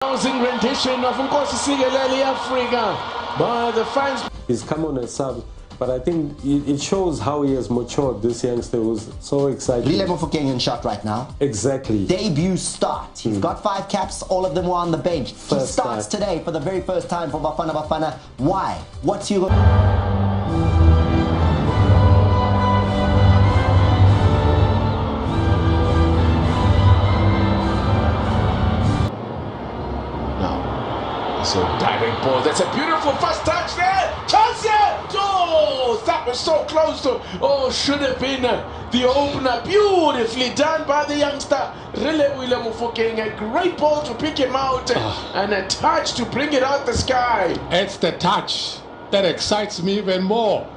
Housing rendition of Nkosi Sikelel Africa by the fans. He's come on as sub, but I think it shows how he has matured. This youngster was so excited. Relebohile Mofokeng in shot right now. Exactly. Debut start. He's got 5 caps. All of them were on the bench. He starts today for the very first time for Bafana. Why? What's your... So direct ball, that's a beautiful first touch there, chance here, oh, that was so close to, oh, should have been the opener, beautifully done by the youngster, Relebohile Mofokeng, a great ball to pick him out, and a touch to bring it out the sky. It's the touch that excites me even more.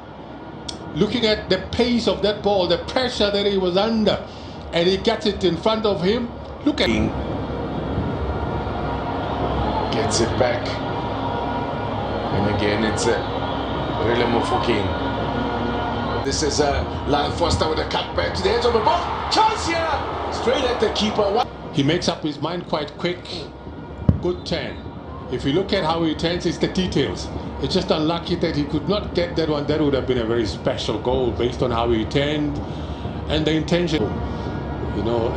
Looking at the pace of that ball, the pressure that he was under, and he gets it in front of him, look at him. Gets it back, and again it's Relebohile Mofokeng. This is Lyle Foster with a cut back to the edge of the box. Chance here, straight at the keeper. He makes up his mind quite quick. Good turn. If you look at how he turns, it's the details. It's just unlucky that he could not get that one. That would have been a very special goal based on how he turned and the intention. You know,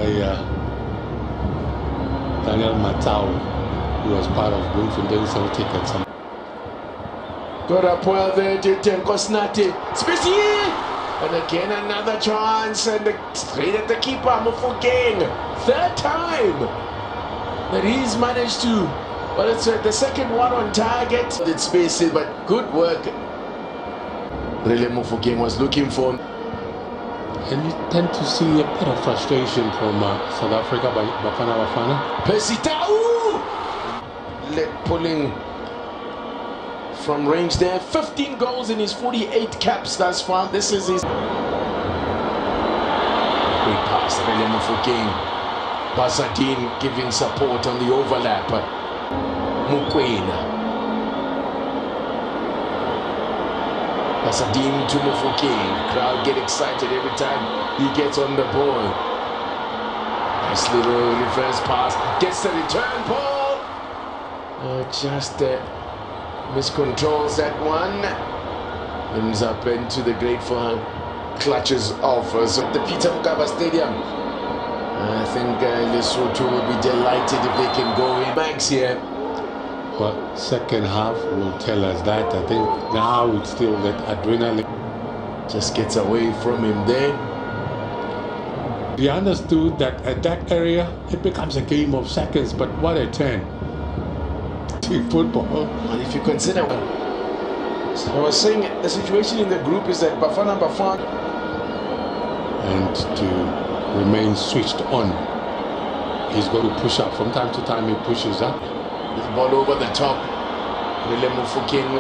Daniel Matau, who was part of Bloemfontein Celtic at some. Got up well there, did Kosnati. Spacey! And again another chance, and straight at the keeper, Mofokeng. Third time that he's managed to, well, it's the second one on target. It's Spacey, but good work. Relebohile Mofokeng was looking for. And you tend to see a bit of frustration from South Africa by Bafana. Pesita! Pulling from range there. 15 goals in his 48 caps thus far. This is his great pass. Relebohile Mofokeng. Bazadine giving support on the overlap. Mukwena. Bazadine to Mofokeng. Crowd get excited every time he gets on the ball. Nice little reverse pass. Gets the return ball. Just miscontrols that one. Ends up into the grateful clutches of the Peter Mokaba Stadium. I think Lesotho will be delighted if they can go in. Max here. Well, second half will tell us that. I think now it's still that adrenaline. Just gets away from him there. He understood that at that area it becomes a game of seconds, but what a turn. Football. And if you consider, so I was saying the situation in the group is that Bafana. And to remain switched on, he's got to push up. From time to time he pushes up. This ball over the top. Relebohile Mofokeng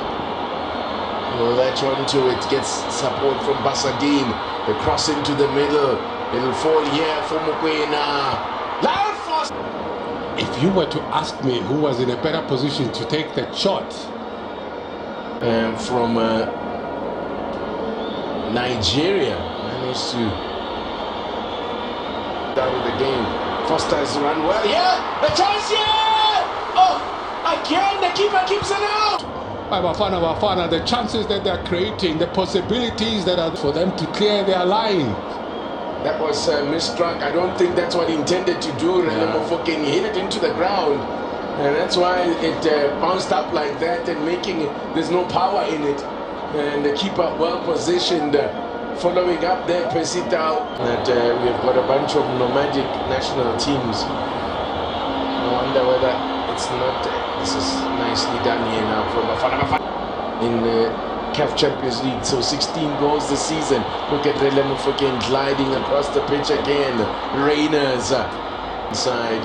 will latch onto it, gets support from Bazadine. The cross into the middle. It'll fall here for Mukwena. If you were to ask me who was in a better position to take that shot, from Nigeria, managed to down with the game. Foster's run well. Yeah, the chance here. Oh, again the keeper keeps it out. By Bafana, the chances that they're creating, the possibilities that are for them to clear their line. That was misstruck. I don't think that's what he intended to do. Relebohile Mofokeng hit it into the ground, and that's why it bounced up like that and making it, there's no power in it. And the keeper well positioned, following up there, Pesita. That we have got a bunch of nomadic national teams. I wonder whether it's not. This is nicely done here now from Bafana in CAF Champions League, so 16 goals this season. Look at Relebohile Mofokeng gliding across the pitch again. Rainers inside.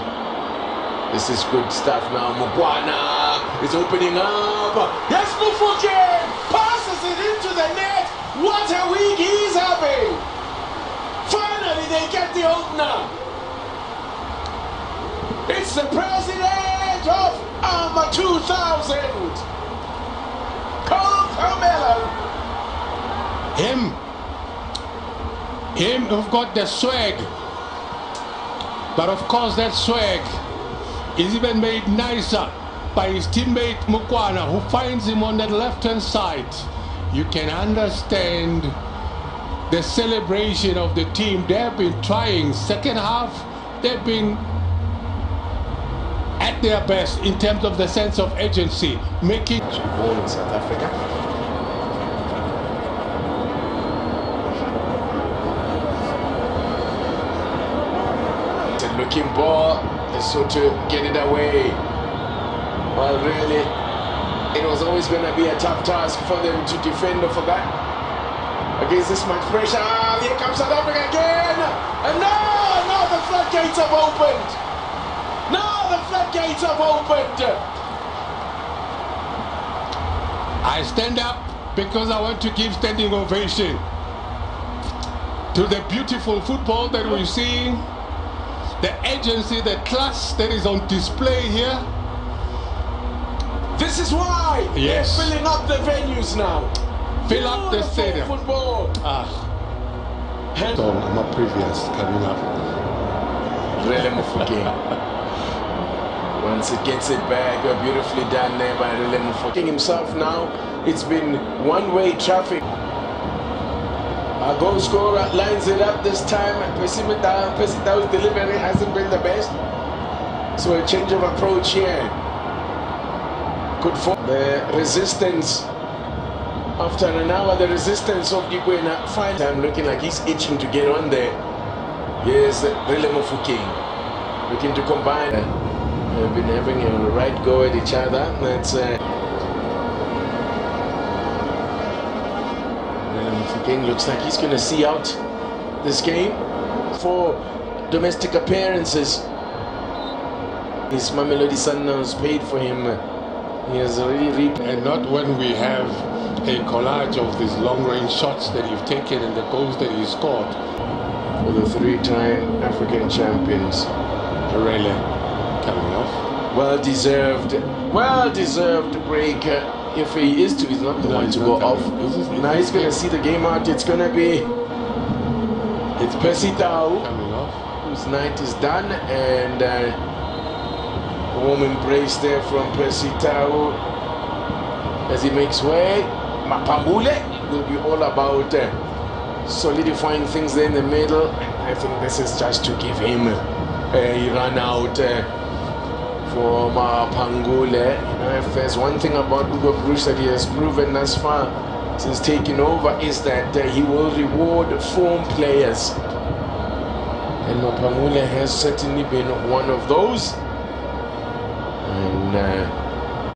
This is good stuff now. Mugwana is opening up. Yes, Mofokeng passes it into the net. What a week he's having. Finally they get the opener. It's the president of AMA 2000. Him who've got the swag, but of course that swag is even made nicer by his teammate Mukwana, who finds him on that left-hand side. You can understand the celebration of the team. They have been trying. Second half, they've been at their best in terms of the sense of urgency, making ball in South Africa. It's a looking ball, Lesotho get it away. Well, really, it was always going to be a tough task for them to defend for that. Against this much pressure, here comes South Africa again, and now the floodgates have opened. Now the floodgates have opened. I stand up because I want to give standing ovation to the beautiful football that we're seeing, the agency, the class that is on display here. This is why yes, they're filling up the venues now. Fill up the stadium. Football. So I'm not previous coming up. Relebohile. Once it gets it back, beautifully done there by Relebohile himself now. It's been one-way traffic. Our goal scorer lines it up this time. Pesitau's delivery hasn't been the best. So a change of approach here. Good for the resistance. After an hour, the resistance of Diguena fine time looking like he's itching to get on there. Yes, Relebohile looking to combine. They've been having a right go at each other. That's Mofokeng looks like he's going to see out this game. 4 domestic appearances. His Mamelodi Sundowns paid for him. He has already reaped. And not when we have a collage of these long-range shots that you've taken and the goals that he scored. For the 3-time African champions. Rele coming off. Well-deserved break. If he is to, he's not the one to go off. Now he's going to see the game out. It's going to be Pesitau Coming off. whose night is done, and a warm embrace there from Pesitau as he makes way. Mapambule will be all about solidifying things there in the middle. I think this is just to give him a run out for Mapambule. You know, if there's one thing about Ugo Bruce that he has proven thus far since taking over, is that he will reward form players. And Mapambule has certainly been one of those. And